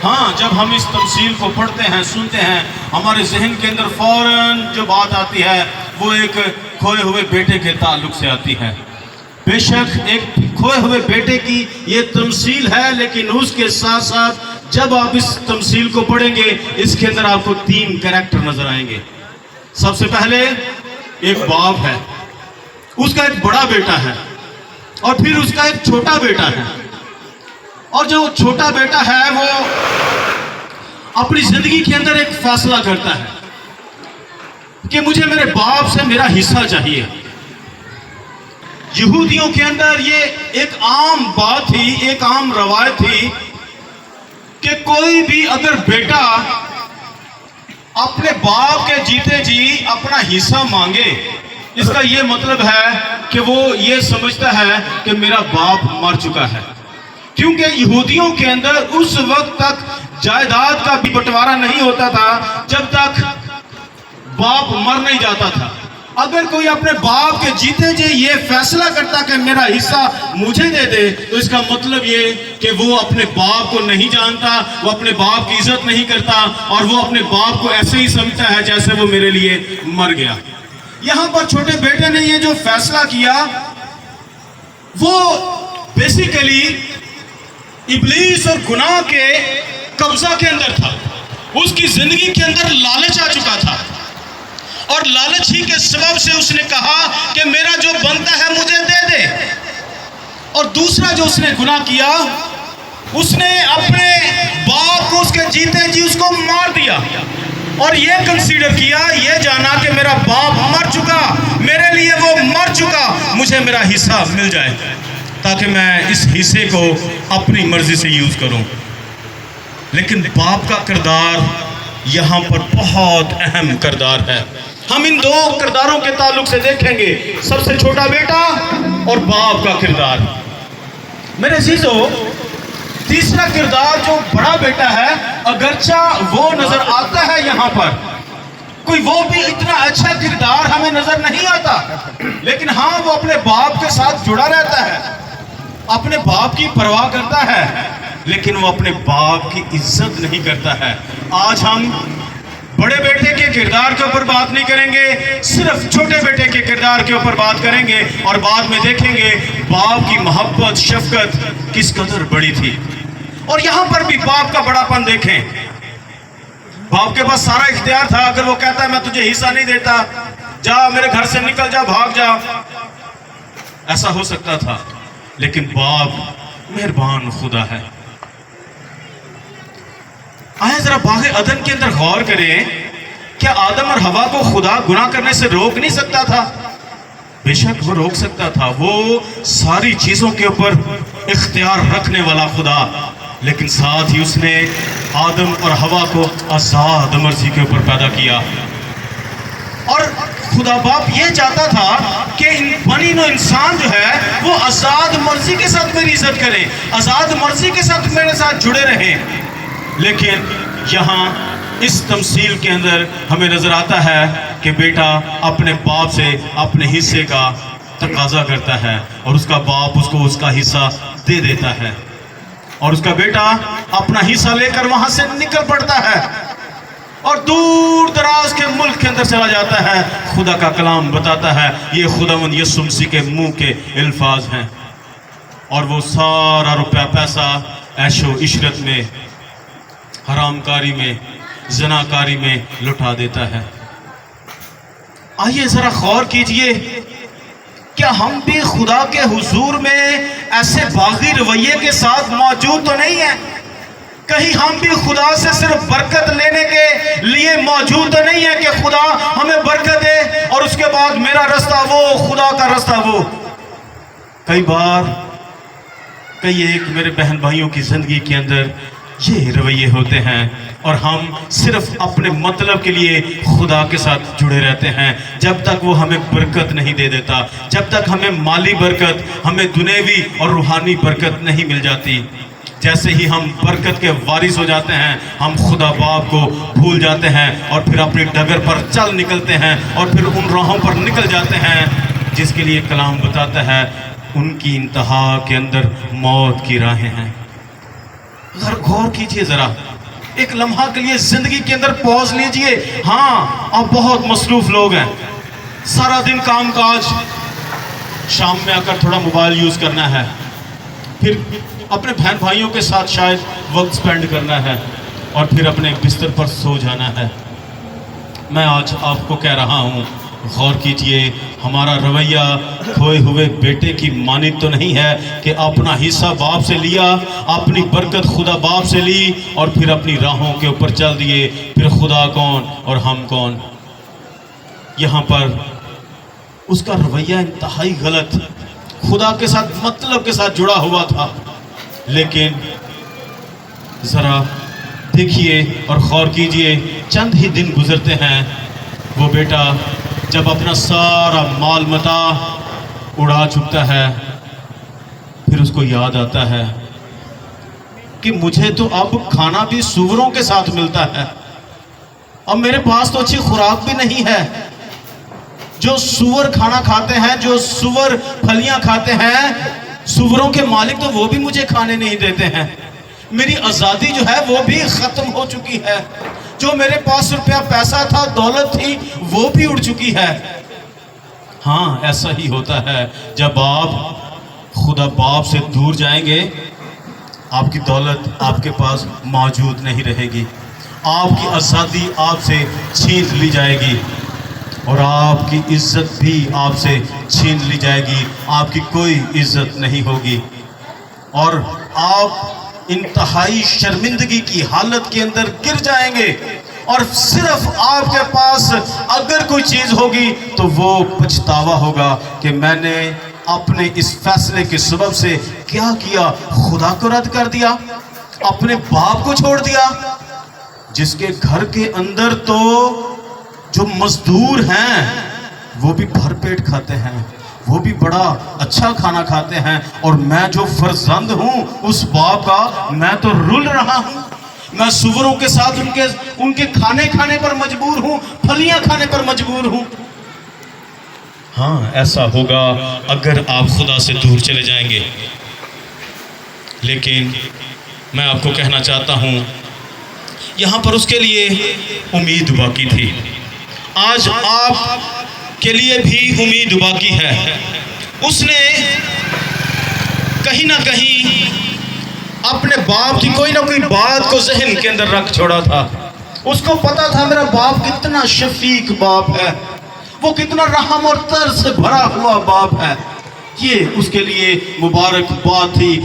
ہاں جب ہم اس تمثیل کو پڑھتے ہیں سنتے ہیں ہمارے ذہن کے اندر فوراً جو بات آتی ہے وہ ایک کھوئے ہوئے بیٹے کے تعلق سے آتی ہے۔ بے شک ایک کھوئے ہوئے بیٹے کی یہ تمثیل ہے، لیکن اس کے ساتھ ساتھ جب آپ اس تمثیل کو پڑھیں گے اس کے اندر آپ کو 3 کریکٹر نظر آئیں گے۔ سب سے پہلے ایک باپ ہے، اس کا ایک بڑا بیٹا ہے، اور پھر اس کا ایک چھوٹا بیٹا ہے۔ اور جو چھوٹا بیٹا ہے وہ اپنی زندگی کے اندر ایک فیصلہ کرتا ہے کہ مجھے میرے باپ سے میرا حصہ چاہیے۔ یہودیوں کے اندر یہ ایک عام بات تھی، ایک عام روایت تھی کہ کوئی بھی اگر بیٹا اپنے باپ کے جیتے جی اپنا حصہ مانگے، اس کا یہ مطلب ہے کہ وہ یہ سمجھتا ہے کہ میرا باپ مر چکا ہے، کیونکہ یہودیوں کے اندر اس وقت تک جائیداد کا بھی بٹوارا نہیں ہوتا تھا جب تک باپ مر نہیں جاتا تھا۔ اگر کوئی اپنے باپ کے جیتے جی یہ فیصلہ کرتا کہ میرا حصہ مجھے دے دے، تو اس کا مطلب یہ کہ وہ اپنے باپ کو نہیں جانتا، وہ اپنے باپ کی عزت نہیں کرتا، اور وہ اپنے باپ کو ایسے ہی سمجھتا ہے جیسے وہ میرے لیے مر گیا۔ یہاں پر چھوٹے بیٹے نے یہ جو فیصلہ کیا وہ بیسیکلی ابلیس اور گناہ کے قبضہ کے اندر تھا۔ اس کی زندگی کے اندر لالچ آ چکا تھا، اور لالچ ہی کے سبب سے اس نے کہا کہ میرا جو بنتا ہے مجھے دے دے۔ اور دوسرا جو اس نے گناہ کیا، اس نے اپنے باپ کو اس کے جیتے جی اس کو مار دیا، اور یہ کنسیڈر کیا، یہ جانا کہ میرا باپ مر چکا، میرے لیے وہ مر چکا، مجھے میرا حصہ مل جائے تاکہ میں اس حصے کو اپنی مرضی سے یوز کروں۔ لیکن باپ کا کردار یہاں پر بہت اہم کردار ہے۔ ہم ان 2 کرداروں کے تعلق سے دیکھیں گے، سب سے چھوٹا بیٹا اور باپ کا کردار۔ میرے عزیزو، تیسرا کردار جو بڑا بیٹا ہے، اگرچہ وہ نظر آتا ہے یہاں پر، کوئی وہ بھی اتنا اچھا کردار ہمیں نظر نہیں آتا، لیکن ہاں وہ اپنے باپ کے ساتھ جڑا رہتا ہے، اپنے باپ کی پرواہ کرتا ہے، لیکن وہ اپنے باپ کی عزت نہیں کرتا ہے۔ آج ہم بڑے بیٹے کے کردار کے اوپر بات نہیں کریں گے، صرف چھوٹے بیٹے کے کردار کے اوپر بات کریں گے، اور بعد میں دیکھیں گے باپ کی محبت شفقت کس قدر بڑی تھی۔ اور یہاں پر بھی باپ کا بڑا پن دیکھیں۔ باپ کے پاس سارا اختیار تھا، اگر وہ کہتا ہے میں تجھے حصہ نہیں دیتا، جا میرے گھر سے نکل جا، بھاگ جا، ایسا ہو سکتا تھا، لیکن باپ مہربان خدا ہے۔ آئے ذرا باغ عدن کے اندر غور کریں، کیا آدم اور حوا کو خدا گناہ کرنے سے روک نہیں سکتا تھا؟ بے شک وہ روک سکتا تھا، وہ ساری چیزوں کے اوپر اختیار رکھنے والا خدا، لیکن ساتھ ہی اس نے آدم اور حوا کو آزاد مرضی کے اوپر پیدا کیا۔ اور خدا باپ یہ چاہتا تھا کہ بنی نوع انسان جو ہے وہ آزاد مرضی کے ساتھ میری عزت کریں، آزاد مرضی کے ساتھ میرے ساتھ جڑے رہیں۔ لیکن یہاں اس تمثیل کے اندر ہمیں نظر آتا ہے کہ بیٹا اپنے باپ سے اپنے حصے کا تقاضا کرتا ہے، اور اس کا باپ اس کو اس کا حصہ دے دیتا ہے، اور اس کا بیٹا اپنا حصہ لے کر وہاں سے نکل پڑتا ہے اور دور دراز کے ملک کے اندر چلا جاتا ہے۔ خدا کا کلام بتاتا ہے یہ خداوند یسوع مسیح کے منہ کے الفاظ ہیں، اور وہ سارا روپیہ پیسہ عیش و عشرت میں، حرام کاری میں، زنا کاری میں لٹا دیتا ہے۔ آئیے ذرا غور کیجئے، کیا ہم بھی خدا کے حضور میں ایسے باغی رویے کے ساتھ موجود تو نہیں ہیں؟ کہیں ہم بھی خدا سے صرف برکت لینے کے لیے موجود تو نہیں ہیں کہ خدا ہمیں برکت دے اور اس کے بعد میرا رستہ وہ، خدا کا رستہ وہ؟ کئی بار کئی ایک میرے بہن بھائیوں کی زندگی کے اندر یہ رویے ہوتے ہیں، اور ہم صرف اپنے مطلب کے لیے خدا کے ساتھ جڑے رہتے ہیں، جب تک وہ ہمیں برکت نہیں دے دیتا، جب تک ہمیں مالی برکت، ہمیں دنیوی اور روحانی برکت نہیں مل جاتی۔ جیسے ہی ہم برکت کے وارث ہو جاتے ہیں، ہم خدا باپ کو بھول جاتے ہیں، اور پھر اپنی ڈگر پر چل نکلتے ہیں، اور پھر ان راہوں پر نکل جاتے ہیں جس کے لیے کلام بتاتا ہے ان کی انتہا کے اندر موت کی راہیں ہیں۔ غور کیجئے ذرا، ایک لمحہ کے لیے زندگی کے اندر پوز لیجئے. ہاں آپ بہت مصروف لوگ ہیں، سارا دن کام کاج، شام میں آ کر تھوڑا موبائل یوز کرنا ہے، پھر اپنے بہن بھائیوں کے ساتھ شاید وقت سپینڈ کرنا ہے، اور پھر اپنے بستر پر سو جانا ہے. میں آج آپ کو کہہ رہا ہوں، غور کیجئے، ہمارا رویہ کھوئے ہوئے بیٹے کی مانند تو نہیں ہے کہ اپنا حصہ باپ سے لیا، اپنی برکت خدا باپ سے لی، اور پھر اپنی راہوں کے اوپر چل دیے. پھر خدا کون اور ہم کون؟ یہاں پر اس کا رویہ انتہائی غلط، خدا کے ساتھ مطلب کے ساتھ جڑا ہوا تھا. لیکن ذرا دیکھیے اور غور کیجئے، چند ہی دن گزرتے ہیں، وہ بیٹا جب اپنا سارا مال متاع اڑا چکتا ہے، پھر اس کو یاد آتا ہے کہ مجھے تو اب کھانا بھی سوروں کے ساتھ ملتا ہے، اب میرے پاس تو اچھی خوراک بھی نہیں ہے. جو سور کھانا کھاتے ہیں، جو سور پھلیاں کھاتے ہیں، سوروں کے مالک تو وہ بھی مجھے کھانے نہیں دیتے ہیں. میری آزادی جو ہے وہ بھی ختم ہو چکی ہے، جو میرے پاس روپیہ پیسہ تھا، دولت تھی، وہ بھی اڑ چکی ہے. ہاں ایسا ہی ہوتا ہے، جب آپ خدا باپ سے دور جائیں گے، آپ کی دولت آپ کے پاس موجود نہیں رہے گی، آپ کی آزادی آپ سے چھین لی جائے گی، اور آپ کی عزت بھی آپ سے چھین لی جائے گی. آپ کی کوئی عزت نہیں ہوگی، اور آپ انتہائی شرمندگی کی حالت کے اندر گر جائیں گے. اور صرف آپ کے پاس اگر کوئی چیز ہوگی تو وہ پچھتاوا ہوگا کہ میں نے اپنے اس فیصلے کے سبب سے کیا کیا، خدا کو رد کر دیا، اپنے باپ کو چھوڑ دیا، جس کے گھر کے اندر تو جو مزدور ہیں وہ بھی بھر پیٹ کھاتے ہیں، وہ بھی بڑا اچھا کھانا کھاتے ہیں، اور میں جو فرزند ہوں اس باپ کا، میں تو رل رہا ہوں، میں سوروں کے ساتھ ان کے کھانے پر مجبور ہوں، پھلیاں کھانے پر مجبور ہوں. ہاں ایسا ہوگا اگر آپ خدا سے دور چلے جائیں گے. لیکن میں آپ کو کہنا چاہتا ہوں، یہاں پر اس کے لیے امید باقی تھی. آج آپ کے لیے بھی امید باقی ہے. اس نے کہیں نہ کہیں اپنے باپ کی کوئی نہ کوئی بات کو ذہن کے اندر رکھ چھوڑا تھا. اس کو پتا تھا میرا باپ کتنا شفیق باپ ہے، وہ کتنا رحم اور ترس سے بھرا ہوا باپ ہے. یہ اس کے لیے مبارک بات تھی.